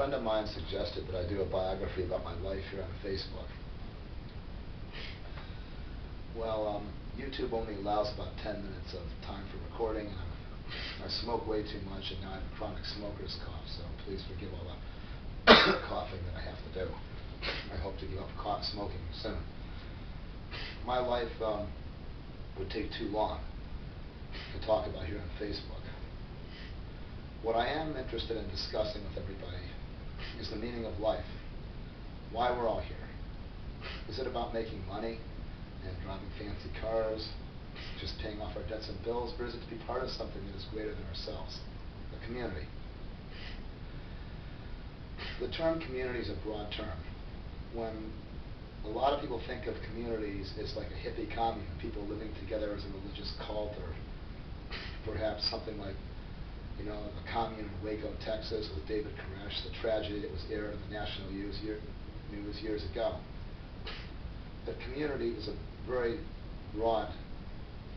friend of mine suggested that I do a biography about my life here on Facebook. Well, YouTube only allows about 10 minutes of time for recording, and I smoke way too much, and now I have a chronic smoker's cough, so please forgive all the coughing that I have to do. I hope to give up smoking soon. My life would take too long to talk about here on Facebook. What I am interested in discussing with everybody is the meaning of life, why we're all here. Is it about making money and driving fancy cars, just paying off our debts and bills, or is it to be part of something that is greater than ourselves, a community? The term community is a broad term. When a lot of people think of communities as like a hippie commune, people living together as a religious cult, or perhaps something like, a commune in Waco, Texas, with David Koresh, the tragedy that was aired on the national news years ago. But community is a very broad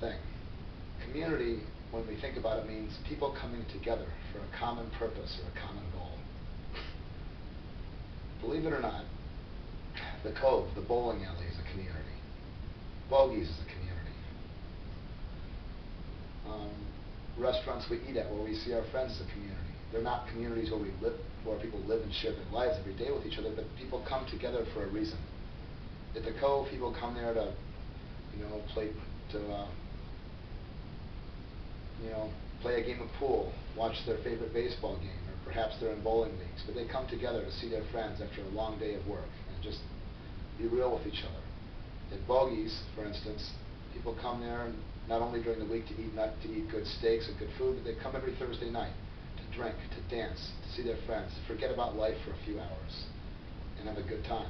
thing. Community, when we think about it, means people coming together for a common purpose or a common goal. Believe it or not, the Cove, the bowling alley, is a community. Bogies is a community. Restaurants we eat at, where we see our friends, is a community. They're not communities where people live and share their lives every day with each other, but people come together for a reason. At the Cove, people come there to, play a game of pool, watch their favorite baseball game, or perhaps they're in bowling leagues. But they come together to see their friends after a long day of work and just be real with each other. At Bogies, for instance, people come there not only during the week to eat good steaks and good food, but they come every Thursday night to drink, to dance, to see their friends, to forget about life for a few hours and have a good time.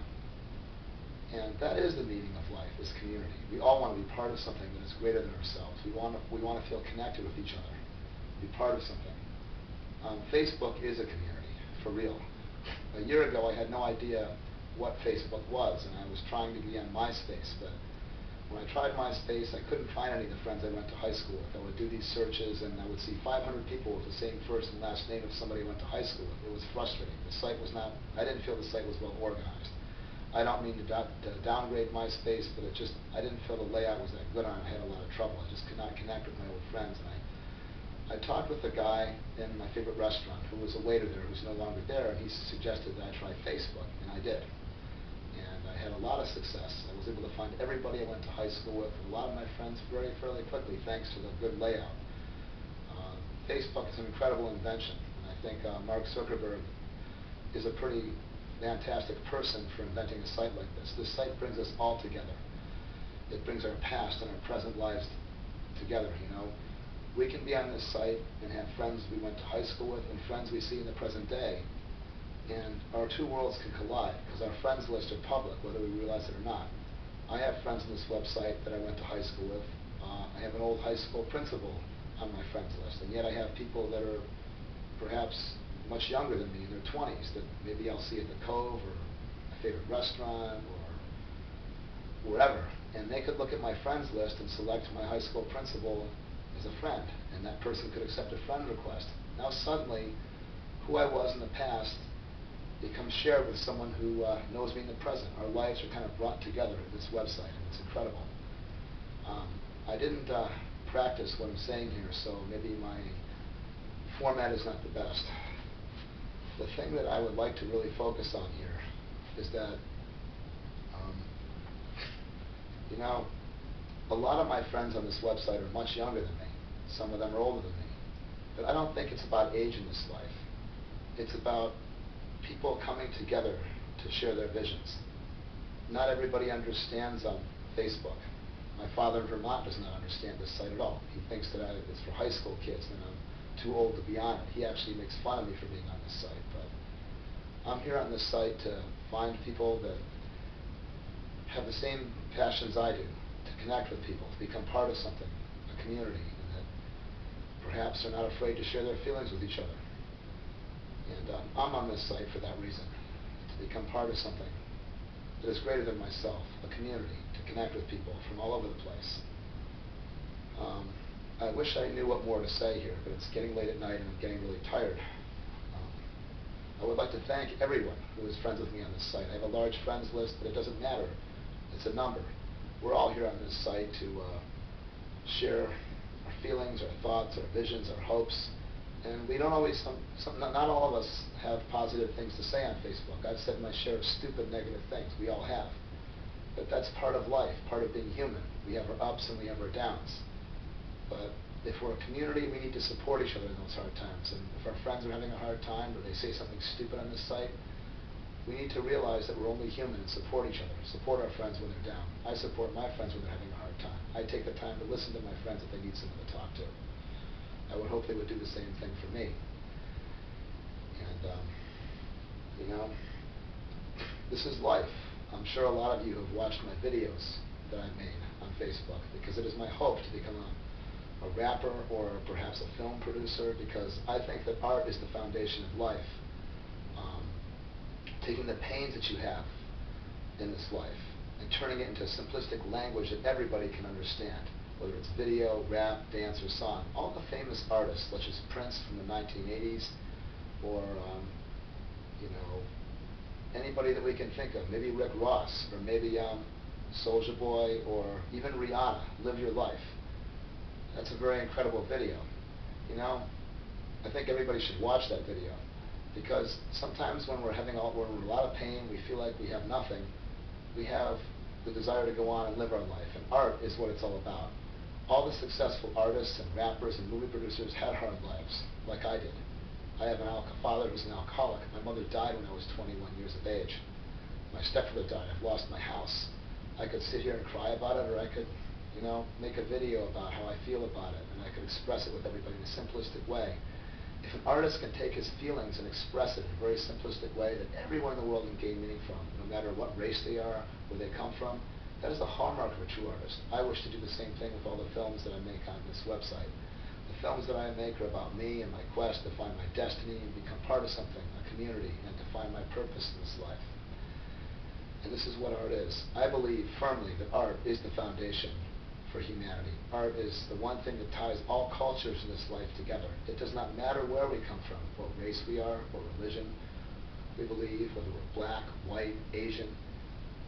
And that is the meaning of life, is community. We all want to be part of something that is greater than ourselves. We want to feel connected with each other, be part of something. Facebook is a community, for real. A year ago, I had no idea what Facebook was, and I was trying to be on MySpace, but when I tried MySpace, I couldn't find any of the friends I went to high school with. I would do these searches, and I would see 500 people with the same first and last name of somebody I went to high school with. It was frustrating. The site was not, I didn't feel the site was well organized. I don't mean to downgrade MySpace, but I didn't feel the layout was that good on it. I had a lot of trouble. I just could not connect with my old friends. And I talked with a guy in my favorite restaurant who was a waiter there, who's no longer there, and he suggested that I try Facebook, and I did. And I had a lot of success. I was able to find everybody I went to high school with, and a lot of my friends fairly quickly, thanks to the good layout. Facebook is an incredible invention, and I think Mark Zuckerberg is a pretty fantastic person for inventing a site like this. This site brings us all together. It brings our past and our present lives together, We can be on this site and have friends we went to high school with and friends we see in the present day, and our two worlds can collide because our friends list are public, whether we realize it or not. I have friends on this website that I went to high school with. I have an old high school principal on my friends list, and yet I have people that are perhaps much younger than me, in their 20s, that maybe I'll see at the Cove or a favorite restaurant or wherever. And they could look at my friends list and select my high school principal as a friend, and that person could accept a friend request. Now suddenly, who I was in the past becomes shared with someone who knows me in the present. Our lives are kind of brought together at this website, and it's incredible. I didn't practice what I'm saying here, so maybe my format is not the best. The thing that I would like to really focus on here is that, a lot of my friends on this website are much younger than me. Some of them are older than me. But I don't think it's about age in this life. It's about people coming together to share their visions. Not everybody understands Facebook. My father in Vermont does not understand this site at all. He thinks that it's for high school kids and I'm too old to be on it. He actually makes fun of me for being on this site. But I'm here on this site to find people that have the same passions I do, to connect with people, to become part of something, a community, and that perhaps are not afraid to share their feelings with each other. And I'm on this site for that reason, to become part of something that is greater than myself, a community, to connect with people from all over the place. I wish I knew what more to say here, but it's getting late at night and I'm getting really tired. I would like to thank everyone who is friends with me on this site. I have a large friends list, but it doesn't matter. It's a number. We're all here on this site to share our feelings, our thoughts, our visions, our hopes. And we don't always, not all of us have positive things to say on Facebook. I've said my share of stupid, negative things. We all have. But that's part of life, part of being human. We have our ups and we have our downs. But if we're a community, we need to support each other in those hard times. And if our friends are having a hard time or they say something stupid on this site, we need to realize that we're only human and support each other. Support our friends when they're down. I support my friends when they're having a hard time. I take the time to listen to my friends if they need someone to talk to. I would hope they would do the same thing for me. And, you know, this is life. I'm sure a lot of you have watched my videos that I made on Facebook because it is my hope to become a rapper or perhaps a film producer, because I think that art is the foundation of life. Taking the pains that you have in this life and turning it into a simplistic language that everybody can understand, whether it's video, rap, dance, or song. All the famous artists, such as Prince from the 1980s, or you know, anybody that we can think of, maybe Rick Ross, or maybe Soulja Boy, or even Rihanna, Live Your Life. That's a very incredible video. You know, I think everybody should watch that video, because sometimes when we're in a lot of pain, we feel like we have nothing. We have the desire to go on and live our life, and art is what it's all about. All the successful artists and rappers and movie producers had hard lives, like I did. I have a father who's an alcoholic. My mother died when I was 21 years of age. My stepfather died. I've lost my house. I could sit here and cry about it, or I could, you know, make a video about how I feel about it, and I could express it with everybody in a simplistic way. If an artist can take his feelings and express it in a very simplistic way that everyone in the world can gain meaning from, no matter what race they are, where they come from, that is the hallmark of a true artist. I wish to do the same thing with all the films that I make on this website. The films that I make are about me and my quest to find my destiny and become part of something, a community, and to find my purpose in this life. And this is what art is. I believe firmly that art is the foundation for humanity. Art is the one thing that ties all cultures in this life together. It does not matter where we come from, what race we are, what religion we believe, whether we're black, white, Asian.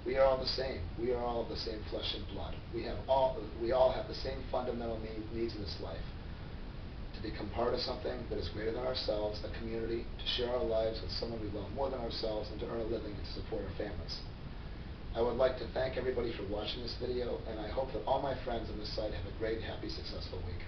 We are all the same. We are all of the same flesh and blood. We all have the same fundamental needs in this life. To become part of something that is greater than ourselves, a community, to share our lives with someone we love more than ourselves, and to earn a living and to support our families. I would like to thank everybody for watching this video, and I hope that all my friends on this site have a great, happy, successful week.